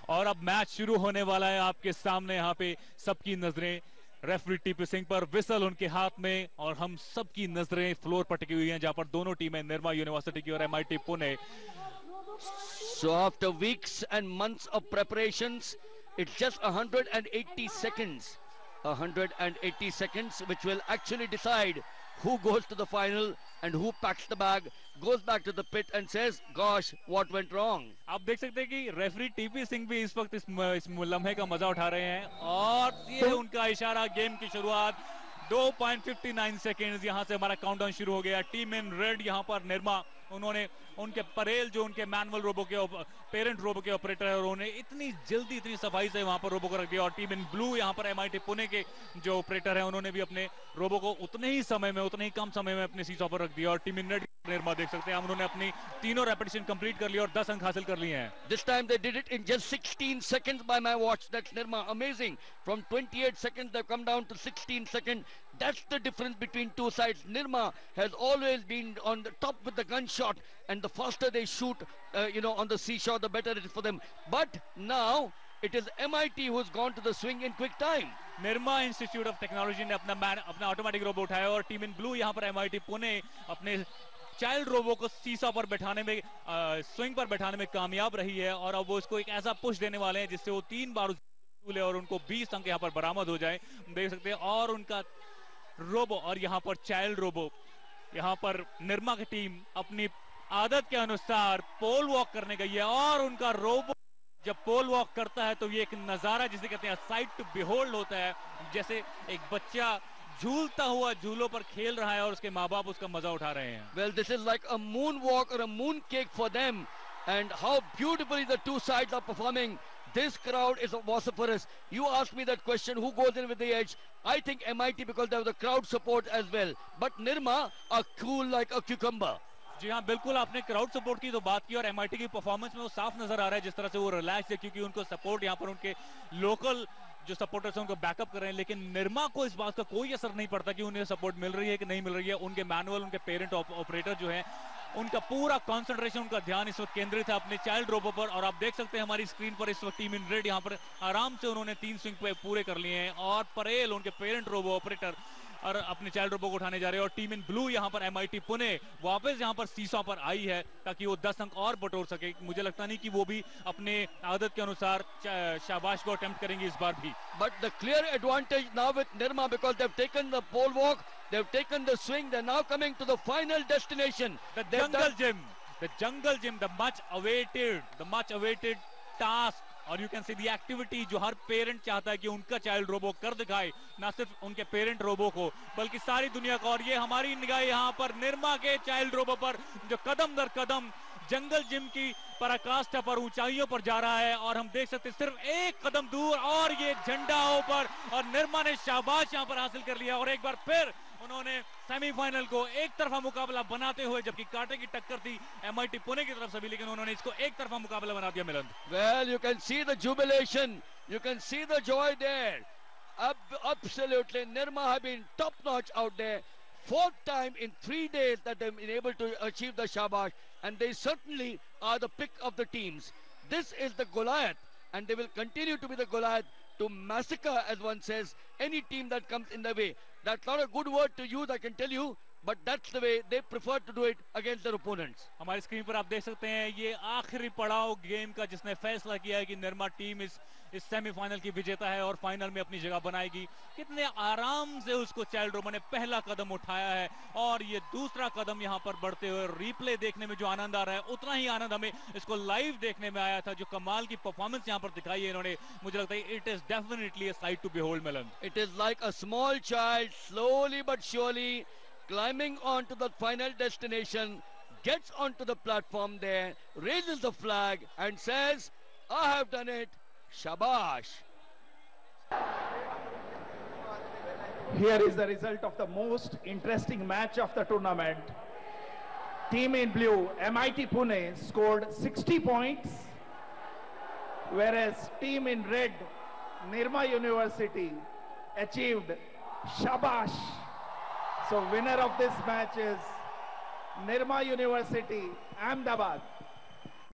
और अब मैच शुरू होने वाला है आपके सामने। यहाँ पे सबकी नजरें रेफरी टीपी सिंह पर, विसल उनके हाथ में, और हम सबकी नजरें फ्लोर पर टिकी हुई हैं जहां पर दोनों टीमें निर्मा यूनिवर्सिटी की और MIT Pune. So after weeks and months of preparations, it's just 180 seconds. 180 seconds which will actually decide who goes to the final and who packs the bag, goes back to the pit and says, gosh, what went wrong? आप देख सकते हैं कि referee TP Singh भी इस वक्त इस लम्हे का मजा उठा रहे हैं, और ये उनका इशारा, गेम की शुरुआत। 2.59 सेकेंड यहां से हमारा काउंटडाउन शुरू हो गया। टीम इन रेड यहां पर निर्मा, उन्होंने उनके परेल जो उनके मैनुअल रोबो के पेरेंट रोबो के ऑपरेटर है, उन्होंने इतनी जल्दी इतनी सफाई से वहां पर रोबो को रख दिया। और टीम इन ब्लू यहां पर एमआईटी पुणे के जो ऑपरेटर है, उन्होंने भी अपने रोबो को उतने ही समय में, उतने ही कम समय में अपने सीसॉ पर रख दिया। और टीम इन रेड निर्मा देख सकते हैं हम, उन्होंने अपनी तीनों रेपिटेशन कंप्लीट कर ली और 10 अंक हासिल कर लिए हैं। This time they did it in just 16 seconds by my watch. That's Nirma, amazing. From 28 seconds they've come down to 16 seconds. That's the difference between two sides. Nirma has always been on the top with the gunshot, and the faster they shoot, on the seashore, the better it is for them. But now it is MIT who's gone to the swing in quick time. Nirma institute of technology ने अपना automatic robo उठाया, और team in blue यहां पर MIT Pune अपने child robo को सीसा पर बैठाने में, स्विंग पर बैठाने में कामयाब रही है। और अब वो इसको एक ऐसा पुश देने वाले हैं जिससे वो 3 बार ले और उनको 20 अंक यहां पर बरामद हो जाए, देख सकते हैं। और उनका रोबो, और यहां पर चाइल्ड रोबो, यहां पर निर्मा की टीम अपनी आदत के अनुसार पोल वॉक करने गई है, और उनका रोबो जब पोल वॉक करता है तो ये एक नजारा जिसे कहते हैं साइट टू बिहोल्ड होता है, जैसे एक बच्चा झूलता हुआ झूलों पर खेल रहा है और उसके माँ बाप उसका मजा उठा रहे हैं। Well, this is like a moonwalk or a mooncake for them, and how beautifully the two sides are performing. This crowd is vociferous. You asked me that question, who goes in with the edge? I think MIT, because they have the crowd support as well. But Nirma are cool like a cucumber. जी हाँ, बिल्कुल, आपने crowd support की तो बात की, और MIT की performance में वो साफ नजर आ रहा है जिस तरह से वो रिलैक्स है, क्योंकि उनको सपोर्ट यहाँ पर उनके लोकल जो सपोर्टर्स हैं उनको बैकअप कर रहे हैं। लेकिन निर्मा को इस बात का कोई असर नहीं पड़ता कि उन्हें सपोर्ट मिल रही है कि नहीं मिल रही है। उनके मैनुअल, उनके पेरेंट ऑपरेटर जो है, उनका पूरा कंसंट्रेशन, उनका ध्यान इस वक्त केंद्रित है अपने चाइल्ड रोबो पर। और आप देख सकते हैं हमारी स्क्रीन पर इस वक्त टीम इन रेड यहाँ पर आराम से उन्होंने 3 स्विंग पे पूरे कर लिए हैं, और परेल उनके पेरेंट रोबो ऑपरेटर और अपने चाइल्ड रोबो को उठाने जा रहे हैं। और टीम इन ब्लू यहाँ पर एमआईटी पुणे वापस यहाँ पर सीसॉ पर आई है ताकि वो 10 अंक और बटोर सके। मुझे लगता नहीं कि वो भी अपने आदत के अनुसार शाबाश को अटेम्प्ट करेंगे इस बार भी। But the clear advantage now with Nirma, because they've taken the pole walk, they've taken the swing, they're now coming to the final destination. The jungle gym, the much awaited task, और you can see the activity जो हर parent चाहता है कि उनका child robo कर दिखाए, ना सिर्फ उनके पेरेंट रोबो को बल्कि सारी दुनिया को। और ये हमारी निगाह यहाँ पर निर्मा के चाइल्ड रोबो पर जो कदम दर कदम जंगल जिम की पराकाष्ठा पर ऊंचाइयों पर जा रहा है, और हम देख सकते हैं सिर्फ एक कदम दूर और ये झंडा ऊपर, और निर्मा ने शाबाश यहाँ पर हासिल कर लिया। और एक बार फिर उन्होंने सेमीफाइनल को एक तरफा मुकाबला बनाते हुए, जबकि कांटे की टक्कर थी एमआईटी पुणे की तरफ से भी, लेकिन उन्होंने इसको एक तरफा मुकाबला बना दिया। मिलन, well, you can see the jubilation, you can see the joy there. Absolutely, Nirma have been top notch out there. 4th time in 3 days that they've been able to achieve the shabash, and they certainly are the pick of the teams. This is the Goliath, and they will continue to be the Goliath to massacre, as one says, any team that comes in their way. That's not a good word to use, I can tell you, but that's the way they prefer to do it against their opponents. हमारी screen पर आप देख सकते हैं ये आखिरी पड़ाव game का, जिसने फैसला किया है कि निर्मा टीम इस सेमीफाइनल की विजेता है और फाइनल में अपनी जगह बनाएगी। कितने आराम से उसको चाइल्ड रोबो ने पहला कदम उठाया है, और ये दूसरा कदम यहाँ पर बढ़ते हुए रिप्ले देखने में जो आनंद आ रहा है, उतना ही आनंद हमें इसको लाइव देखने में आया था। जो कमाल की परफॉर्मेंस यहाँ पर दिखाई है इन्होंने, मुझे लगता है it is definitely a sight to behold, Milan. It is like a small child slowly but surely climbing onto the final destination, gets onto the platform there, raises the flag and says, I have done it, shabash. Here is the result of the most interesting match of the tournament. Team in blue, MIT Pune, scored 60 points, whereas team in red, Nirma University, achieved shabash. So winner of this match is Nirma University, Ahmedabad.